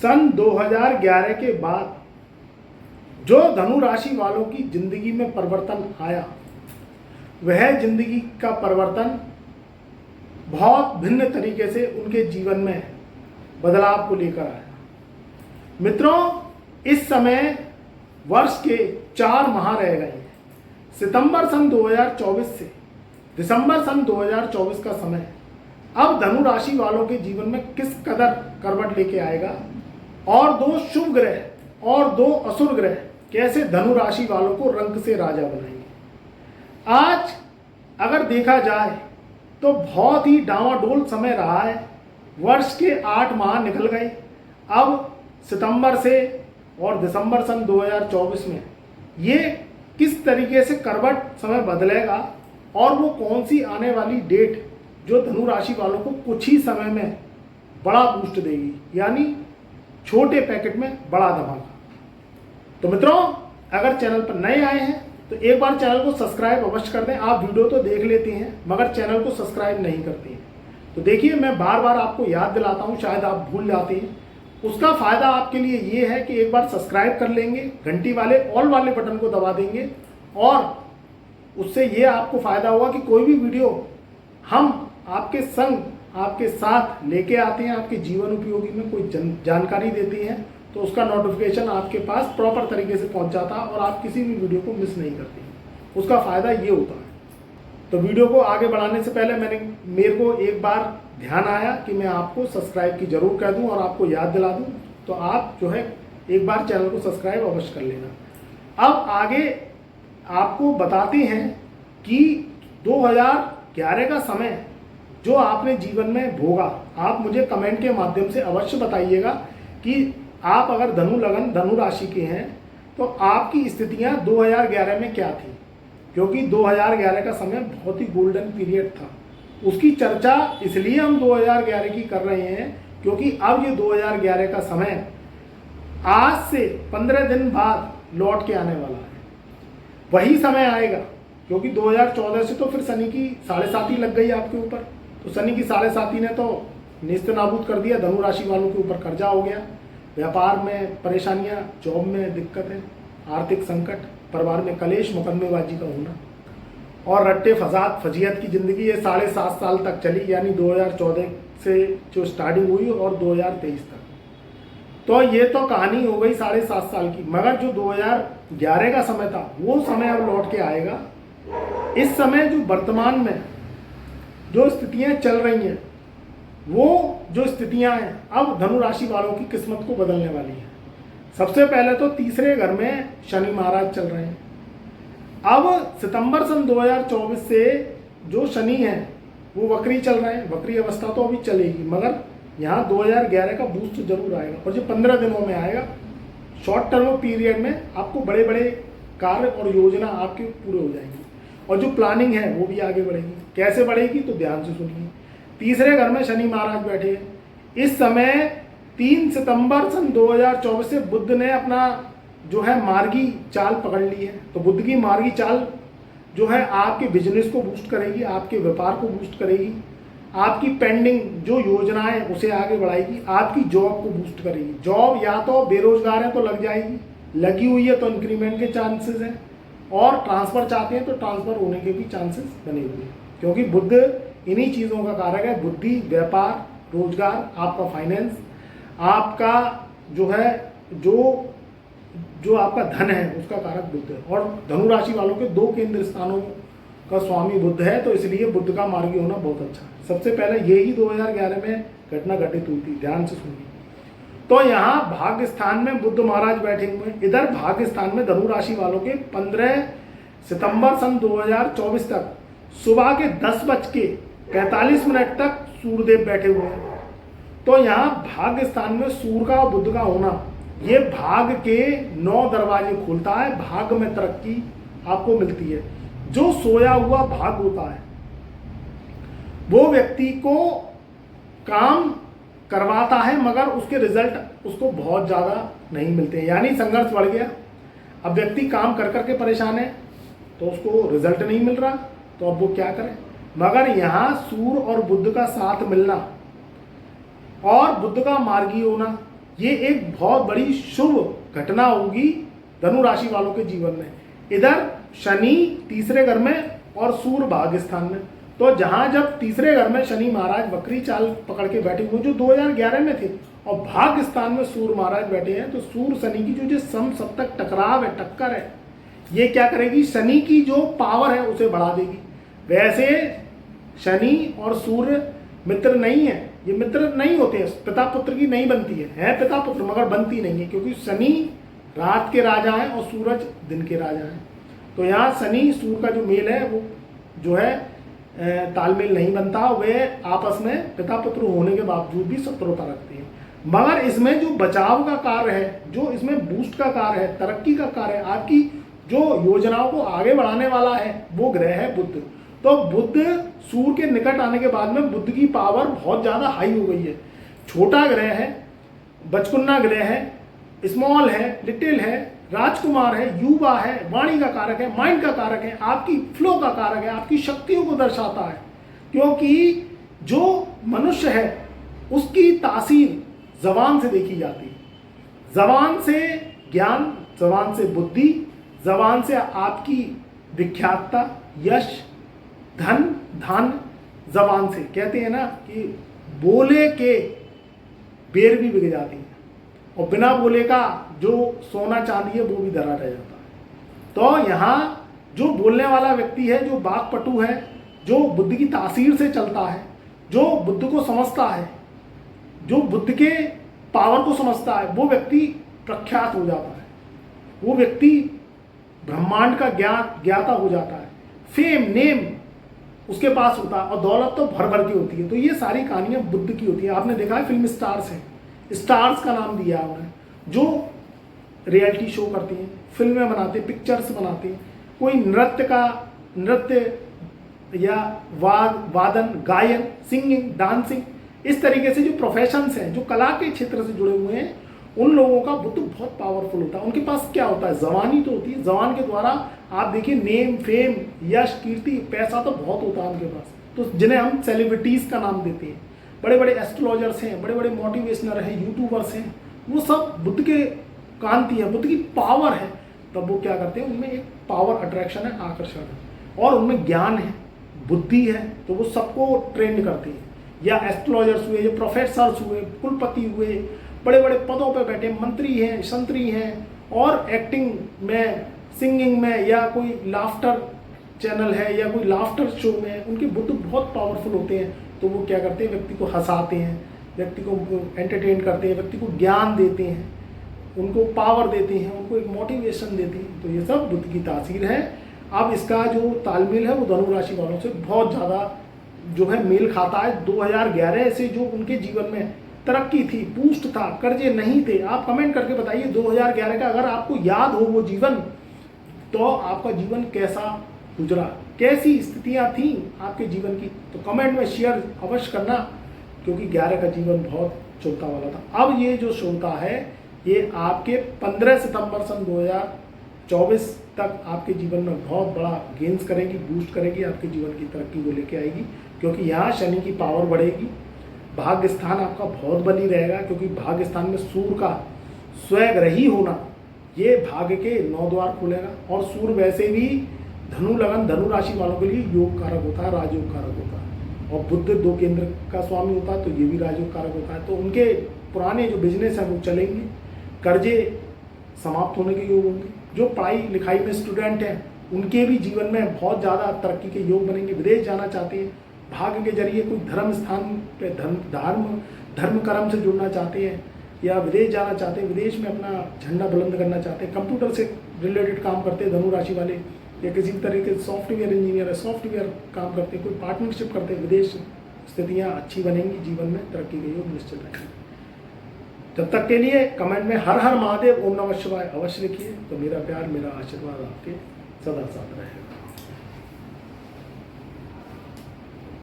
सन 2011 के बाद जो धनु राशि वालों की जिंदगी में परिवर्तन आया, वह जिंदगी का परिवर्तन बहुत भिन्न तरीके से उनके जीवन में बदलाव को लेकर आया। मित्रों, इस समय वर्ष के 4 माह रह गए हैं। सितंबर सन 2024 से दिसंबर सन 2024 का समय अब धनु राशि वालों के जीवन में किस कदर करवट लेके आएगा और 2 शुभ ग्रह और 2 असुर ग्रह कैसे धनु राशि वालों को रंग से राजा बनाएंगे। आज अगर देखा जाए तो बहुत ही डामाडोल समय रहा है। वर्ष के 8 माह निकल गए। अब सितंबर से और दिसंबर सन 2024 में ये किस तरीके से करवट समय बदलेगा और वो कौन सी आने वाली डेट जो धनु राशि वालों को कुछ ही समय में बड़ा बूस्ट देगी, यानी छोटे पैकेट में बड़ा धमाका। तो मित्रों, अगर चैनल पर नए आए हैं तो एक बार चैनल को सब्सक्राइब अवश्य कर दें। आप वीडियो तो देख लेते हैं मगर चैनल को सब्सक्राइब नहीं करते हैं। तो देखिए, मैं बार बार आपको याद दिलाता हूं, शायद आप भूल जाते हैं। उसका फ़ायदा आपके लिए ये है कि एक बार सब्सक्राइब कर लेंगे, घंटी वाले ऑल वाले बटन को दबा देंगे और उससे ये आपको फ़ायदा होगा कि कोई भी वीडियो हम आपके संग, आपके साथ लेके आते हैं, आपके जीवन उपयोगी में कोई जानकारी देते हैं, तो उसका नोटिफिकेशन आपके पास प्रॉपर तरीके से पहुंच जाता है और आप किसी भी वीडियो को मिस नहीं करते। उसका फ़ायदा ये होता है। तो वीडियो को आगे बढ़ाने से पहले मेरे को एक बार ध्यान आया कि मैं आपको सब्सक्राइब की जरूर कह दूं और आपको याद दिला दूं, तो आप जो है एक बार चैनल को सब्सक्राइब अवश्य कर लेना। अब आगे आपको बताते हैं कि 2011 का समय जो आपने जीवन में भोगा, आप मुझे कमेंट के माध्यम से अवश्य बताइएगा कि आप अगर धनु राशि के हैं तो आपकी स्थितियां 2011 में क्या थी, क्योंकि 2011 का समय बहुत ही गोल्डन पीरियड था। उसकी चर्चा इसलिए हम 2011 की कर रहे हैं क्योंकि अब ये 2011 का समय आज से 15 दिन बाद लौट के आने वाला है। वही समय आएगा क्योंकि 2014 से तो फिर शनि की 7.5 लग गई आपके ऊपर। तो शनि की 7.5 ने तो नेस्त नाबूद कर दिया। धनु राशि वालों के ऊपर कर्जा हो गया, व्यापार में परेशानियां, जॉब में दिक्कतें, आर्थिक संकट, परिवार में कलेश, मुकदमेबाजी का होना और रट्टे फसाद फजीयत की ज़िंदगी ये 7.5 साल तक चली, यानी 2014 से जो स्टार्टिंग हुई और 2023 तक। तो ये तो कहानी हो गई 7.5 साल की। मगर जो 2011 का समय था वो समय अब लौट के आएगा। इस समय जो वर्तमान में जो स्थितियां चल रही हैं, वो जो स्थितियां हैं अब धनु राशि वालों की किस्मत को बदलने वाली हैं। सबसे पहले तो तीसरे घर में शनि महाराज चल रहे हैं। अब सितंबर सन 2024 से जो शनि है वो वक्री चल रहे हैं। वक्री अवस्था तो अभी चलेगी मगर यहाँ 2011 का बूस्ट जरूर आएगा और जो 15 दिनों में आएगा। शॉर्ट टर्म पीरियड में आपको बड़े बड़े कार्य और योजना आपके पूरे हो जाएंगी और जो प्लानिंग है वो भी आगे बढ़ेगी। कैसे बढ़ेगी तो ध्यान से सुनिए। तीसरे घर में शनि महाराज बैठे हैं। इस समय 3 सितंबर सन 2024 से बुध ने अपना जो है मार्गी चाल पकड़ ली है। तो बुध की मार्गी चाल जो है आपके बिजनेस को बूस्ट करेगी, आपके व्यापार को बूस्ट करेगी, आपकी पेंडिंग जो योजनाएं उसे आगे बढ़ाएगी, आपकी जॉब को बूस्ट करेगी। जॉब या तो बेरोजगार है तो लग जाएगी, लगी हुई है तो इंक्रीमेंट के चांसेस हैं और ट्रांसफ़र चाहते हैं तो ट्रांसफ़र होने के भी चांसेस बने हुए हैं क्योंकि बुध इन्हीं चीज़ों का कारक है। बुद्धि, व्यापार, रोजगार, आपका फाइनेंस, आपका जो है जो आपका धन है उसका कारक बुध है। और धनु राशि वालों के 2 केंद्र स्थानों का स्वामी बुध है, तो इसलिए बुध का मार्गी होना बहुत अच्छा है। सबसे पहले यही 2011 में घटना घटित हुई थी, ध्यान से सुनिए। तो यहाँ भाग्य स्थान में बुध महाराज बैठे हुए हैं। इधर भाग्य स्थान में धनु राशि वालों के 15 सितंबर सन 2024 तक सुबह के 10:45 तक सूर्यदेव बैठे हुए हैं। तो यहाँ भाग्य स्थान में सूर्य का और बुध का होना ये भाग्य के 9 दरवाजे खोलता है। भाग्य में तरक्की आपको मिलती है। जो सोया हुआ भाग्य होता है वो व्यक्ति को काम करवाता है मगर उसके रिजल्ट उसको बहुत ज़्यादा नहीं मिलते हैं, यानी संघर्ष बढ़ गया। अब व्यक्ति काम कर करके परेशान है तो उसको रिजल्ट नहीं मिल रहा, तो अब वो क्या करे। मगर यहाँ सूर्य और बुध का साथ मिलना और बुध का मार्गी होना ये एक बहुत बड़ी शुभ घटना होगी धनु राशि वालों के जीवन में। इधर शनि तीसरे घर में और सूर्य भाग्य स्थान में, तो जहां जब तीसरे घर में शनि महाराज वक्री चाल पकड़ के बैठे हुए जो 2011 में थे, और भाग्य स्थान में सूर्य महाराज बैठे हैं, तो सूर्य शनि की जो समसप्तक टकराव है, टक्कर है, ये क्या करेगी, शनि की जो पावर है उसे बढ़ा देगी। वैसे शनि और सूर्य मित्र नहीं है, ये मित्र नहीं होते हैं, पिता पुत्र की नहीं बनती है पिता पुत्र मगर बनती नहीं है, क्योंकि शनि रात के राजा हैं और सूरज दिन के राजा हैं। तो यहाँ शनि सूर्य का जो मेल है वो जो है तालमेल नहीं बनता, वे आपस में पिता पुत्र होने के बावजूद भी शत्रुता रखते हैं। मगर इसमें जो बचाव का कार्य है, जो इसमें बूस्ट का कार्य है, तरक्की का कार्य है, आपकी जो योजनाओं को आगे बढ़ाने वाला है, वो ग्रह है बुध। तो बुध सूर्य के निकट आने के बाद में बुध की पावर बहुत ज़्यादा हाई हो गई है। छोटा ग्रह है, बचकुन्ना ग्रह है, स्मॉल है, लिटिल है, राजकुमार है, युवा है, वाणी का कारक है, माइंड का कारक है, आपकी फ्लो का कारक है, आपकी शक्तियों को दर्शाता है। क्योंकि जो मनुष्य है उसकी तासीर जबान से देखी जाती है, जबान से ज्ञान, जबान से बुद्धि, जबान से आपकी विख्यातता, यश, धन, धान, जबान से कहते हैं ना कि बोले के बेर भी बिक जाती है, और बिना बोले का जो सोना चांदी है वो भी धरा रह जाता है। तो यहाँ जो बोलने वाला व्यक्ति है, जो वाक्पटु है, जो बुद्ध की तासीर से चलता है, जो बुद्ध को समझता है, जो बुद्ध के पावर को समझता है, वो व्यक्ति प्रख्यात हो जाता है, वो व्यक्ति ब्रह्मांड का ज्ञाता हो जाता है, फेम नेम उसके पास होता है, और दौलत तो भर भर की होती है। तो ये सारी कहानियां बुद्ध की होती है। आपने देखा है फिल्म स्टार्स हैं, स्टार्स का नाम दिया है उन्हें, जो रियलिटी शो करती हैं, फिल्में बनाते, पिक्चर्स बनाते हैं, कोई नृत्य या वादन, गायन, सिंगिंग, डांसिंग, इस तरीके से जो प्रोफेशंस हैं, जो कला के क्षेत्र से जुड़े हुए हैं, उन लोगों का बुद्ध बहुत पावरफुल होता है। उनके पास क्या होता है, जबान ही तो होती है, जबान के द्वारा आप देखिए नेम, फेम, यश, कीर्ति, पैसा तो बहुत होता है उनके पास। तो जिन्हें हम सेलिब्रिटीज का नाम देते हैं, बड़े बड़े एस्ट्रोलॉजर्स हैं, बड़े बड़े मोटिवेशनर हैं, यूट्यूबर्स हैं, वो सब बुद्ध के कांति है, बुद्ध की पावर है। तब वो क्या करते हैं, उनमें एक पावर अट्रैक्शन है, आकर्षण है, और उनमें ज्ञान है, बुद्धि है, तो वो सबको ट्रेंड करते हैं। या एस्ट्रोलॉजर्स हुए, जो प्रोफेसर्स हुए, कुलपति हुए, बड़े बड़े पदों पर बैठे मंत्री हैं, संतरी हैं, और एक्टिंग में, सिंगिंग में, या कोई लाफ्टर चैनल है या कोई लाफ्टर शो में, उनके बुद्ध बहुत पावरफुल होते हैं। तो वो क्या करते हैं, व्यक्ति को हंसाते हैं, व्यक्ति को एंटरटेन करते हैं, व्यक्ति को ज्ञान देते हैं, उनको पावर देते हैं, उनको एक मोटिवेशन देते हैं। तो ये सब बुद्ध की तासीर है। अब इसका जो तालमेल है वो धनु राशि वालों से बहुत ज़्यादा जो है मेल खाता है। 2011 से जो उनके जीवन में तरक्की थी, बूस्ट था, कर्जे नहीं थे, आप कमेंट करके बताइए 2011 का अगर आपको याद हो वो जीवन, तो आपका जीवन कैसा गुजरा, कैसी स्थितियां थी आपके जीवन की, तो कमेंट में शेयर अवश्य करना, क्योंकि 11 का जीवन बहुत चौथा वाला था। अब ये जो श्रोता है ये आपके 15 सितंबर सन 2024 तक आपके जीवन में बहुत बड़ा गेंस करेगी, बूस्ट करेगी, आपके जीवन की तरक्की को लेके आएगी, क्योंकि यहाँ शनि की पावर बढ़ेगी। भाग्य स्थान आपका बहुत बली रहेगा, क्योंकि भाग्य स्थान में सूर्य का स्वग्रही होना ये भाग्य के 9 द्वार खोलेगा। और सूर्य वैसे भी धनु लगन, धनु राशि वालों के लिए योग कारक होता है, राजयोग कारक होता है, और बुद्ध 2 केंद्र का स्वामी होता है, तो ये भी राजयोग कारक होता है। तो उनके पुराने जो बिजनेस हैं वो चलेंगे, कर्जे समाप्त होने के योग होंगे, जो पढ़ाई लिखाई में स्टूडेंट हैं उनके भी जीवन में बहुत ज़्यादा तरक्की के योग बनेंगे। विदेश जाना चाहते हैं, भाग्य के जरिए कोई धर्म स्थान पे धर्म कर्म से जुड़ना चाहते हैं, या विदेश जाना चाहते हैं, विदेश में अपना झंडा बुलंद करना चाहते हैं, कंप्यूटर से रिलेटेड काम करते हैं धनु राशि वाले, या किसी तरीके से सॉफ्टवेयर इंजीनियर है, सॉफ्टवेयर काम करते हैं, कोई पार्टनरशिप करते हैं, विदेश स्थितियाँ अच्छी बनेंगी, जीवन में तरक्की के योग निश्चित रहेंगे। तब तक के लिए कमेंट में हर हर महादेव, ओम नमः शिवाय अवश्य लिखिए। तो मेरा प्यार, मेरा आशीर्वाद आपके सदा साथ रहेगा।